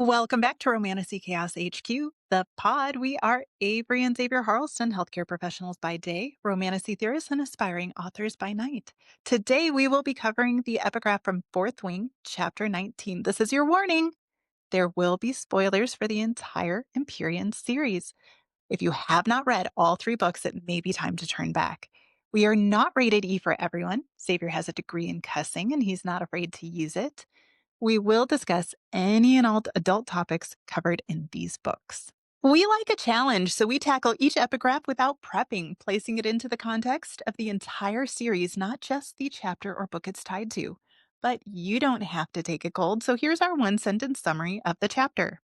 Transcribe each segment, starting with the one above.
Welcome back to Romantasy Chaos HQ, the pod. We are Avery and Xavier Harleston, healthcare professionals by day, Romantasy theorists, and aspiring authors by night. Today, we will be covering the epigraph from Fourth Wing, Chapter 19. This is your warning. There will be spoilers for the entire Empyrean series. If you have not read all three books, it may be time to turn back. We are not rated E for everyone. Xavier has a degree in cussing, and he's not afraid to use it. We will discuss any and all adult topics covered in these books. We like a challenge, so we tackle each epigraph without prepping, placing it into the context of the entire series, not just the chapter or book it's tied to. But you don't have to take it cold, so here's our one-sentence summary of the chapter.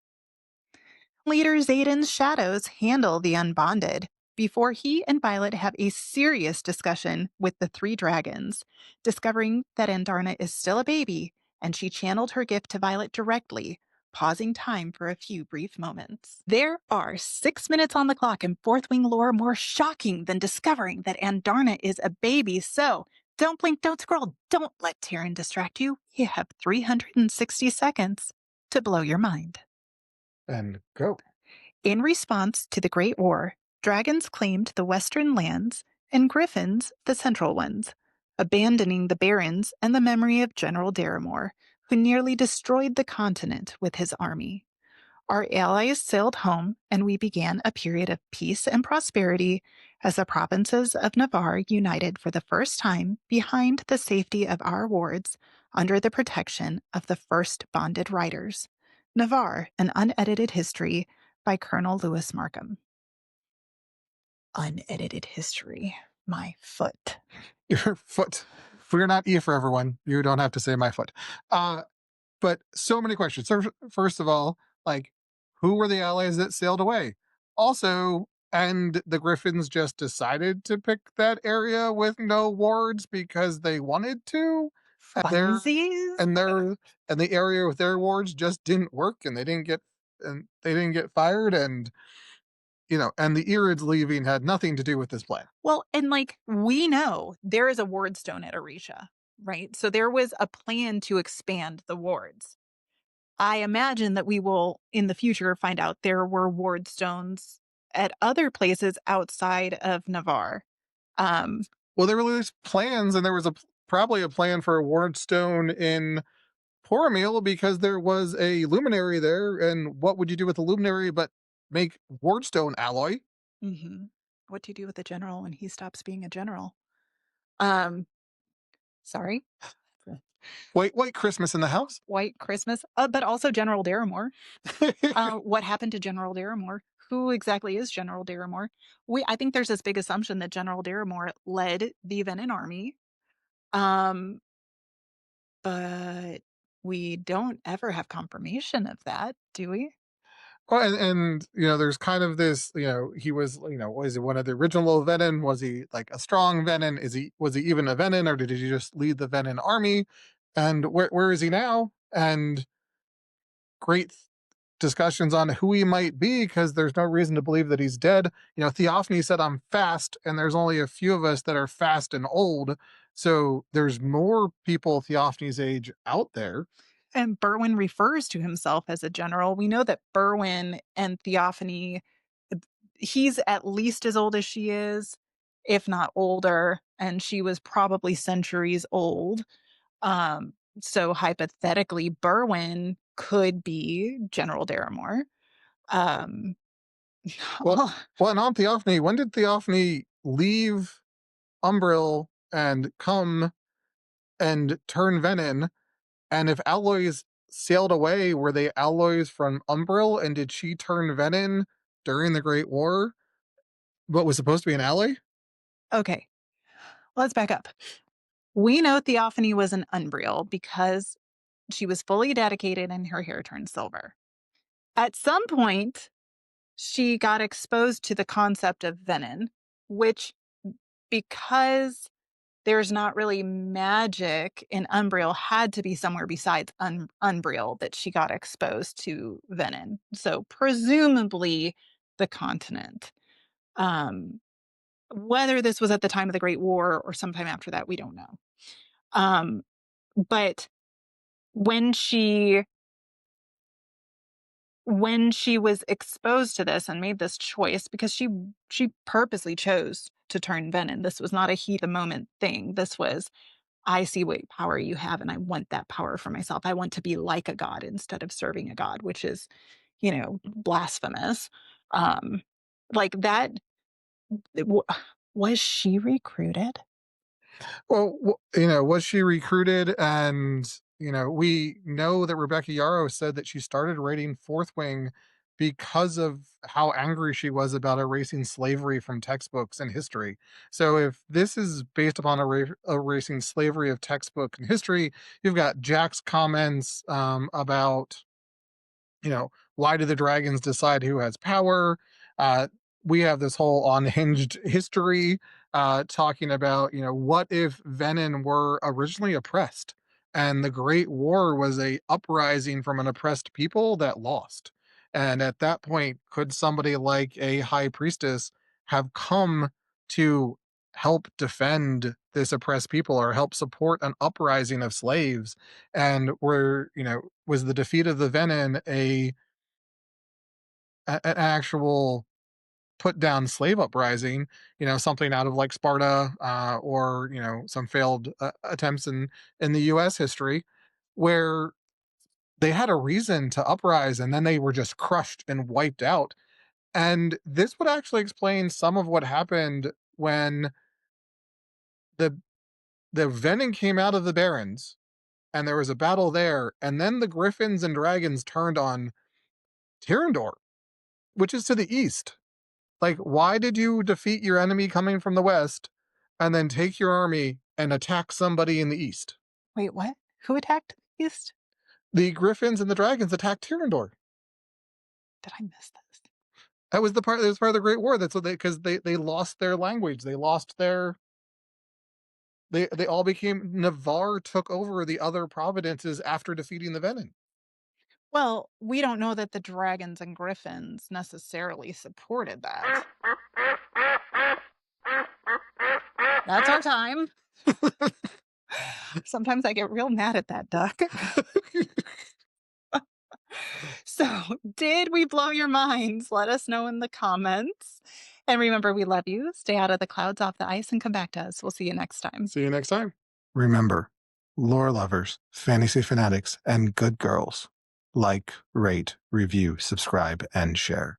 Leader Xaden's shadows handle the unbonded before he and Violet have a serious discussion with the three dragons, discovering that Andarna is still a baby, and she channeled her gift to Violet directly, pausing time for a few brief moments. There are 6 minutes on the clock in Fourth Wing lore more shocking than discovering that Andarna is a baby, so don't blink, don't scroll, don't let Taryn distract you. You have 360 seconds to blow your mind. And go. In response to the Great War, dragons claimed the western lands and griffins the central ones, abandoning the barons and the memory of General Daramore, who nearly destroyed the continent with his army. Our allies sailed home, and we began a period of peace and prosperity as the provinces of Navarre united for the first time behind the safety of our wards under the protection of the first bonded riders. Navarre, an unedited history by Colonel Lewis Markham. Unedited history. My foot. Your foot. We're not E for everyone. You don't have to say my foot. But so many questions. So first of all, like, who were the allies that sailed away? Also, and the Griffins just decided to pick that area with no wards because they wanted to, and Funsies? and the area with their wards just didn't work, and they didn't get fired, and and the Irids leaving had nothing to do with this plan. Well, and we know there is a ward stone at Orisha, right? So there was a plan to expand the wards. I imagine that we will in the future find out there were ward stones at other places outside of Navarre. Um, Well, there were these plans, and there was probably a plan for a ward stone in Poromil because there was a luminary there, and what would you do with a luminary but make wardstone alloy? mhm. What do you do with a general when he stops being a general? Um, sorry. White Christmas in the house. White Christmas, but also General Daramore. What happened to General Daramore? Who exactly is General Daramore? I think there's this big assumption that General Daramore led the Venin army, um, but we don't ever have confirmation of that, do we? Well, and there's kind of this, he was, was he one of the original Venin? Was he like a strong Venin? Was he even a Venin, or did he just lead the Venin army? And where is he now? And great discussions on who he might be, because there's no reason to believe that he's dead. Theophany said, "I'm fast," and there's only a few of us that are fast and old. So there's more people Theophany's age out there. And Berwyn refers to himself as a general. We know that Berwyn and Theophany, he's at least as old as she is, if not older, and she was probably centuries old. So hypothetically, Berwyn could be General Daramore. Um, Well, and on Theophany, when did Theophany leave Umbril and come and turn Venin? And if alloys sailed away, were they alloys from Umbril? And did she turn Venin during the Great War, but was supposed to be an ally? okay, let's back up. We know Theophany was an Umbriel because she was fully dedicated and her hair turned silver. At some point, she got exposed to the concept of venin, which, because there's not really magic in Umbriel, had to be somewhere besides Umbriel that she got exposed to venin. So presumably the continent. Um, whether this was at the time of the Great War or sometime after that, we don't know. But when she when she was exposed to this and made this choice, because she purposely chose to turn venom. This was not a heat of the moment thing. This was, I see what power you have and I want that power for myself. I want to be like a god instead of serving a god, which is, blasphemous. Um, like that, w- was she recruited? Well, was she recruited? And, we know that Rebecca Yarros said that she started writing Fourth Wing because of how angry she was about erasing slavery from textbooks and history. So if this is based upon erasing slavery of textbook and history, you've got Jack's comments about, why do the dragons decide who has power? Uh, we have this whole unhinged history talking about, what if Venin were originally oppressed and the Great War was a uprising from an oppressed people that lost. And at that point, could somebody like a high priestess have come to help defend this oppressed people or help support an uprising of slaves? And was the defeat of the Venin an actual put down slave uprising, something out of like Sparta, or, some failed attempts in the US history where they had a reason to uprise and then they were just crushed and wiped out. And this would actually explain some of what happened when the the Venin came out of the Barrens and there was a battle there, and then the Griffins and Dragons turned on Tyrrendor, which is to the east. Like, why did you defeat your enemy coming from the west and then take your army and attack somebody in the east? Wait, what? Who attacked the East? The Griffins and the Dragons attacked Tyrrendor. Did I miss this? That was part of the Great War. That's what they lost their language. They lost their they all became Navarre took over the other provinces after defeating the Venin. Well, we don't know that the dragons and griffins necessarily supported that. That's our time. Sometimes I get real mad at that duck. So, did we blow your minds? Let us know in the comments. And remember, we love you. Stay out of the clouds, off the ice, and come back to us. We'll see you next time. See you next time. Remember, lore lovers, fantasy fanatics, and good girls, like, rate, review, subscribe, and share.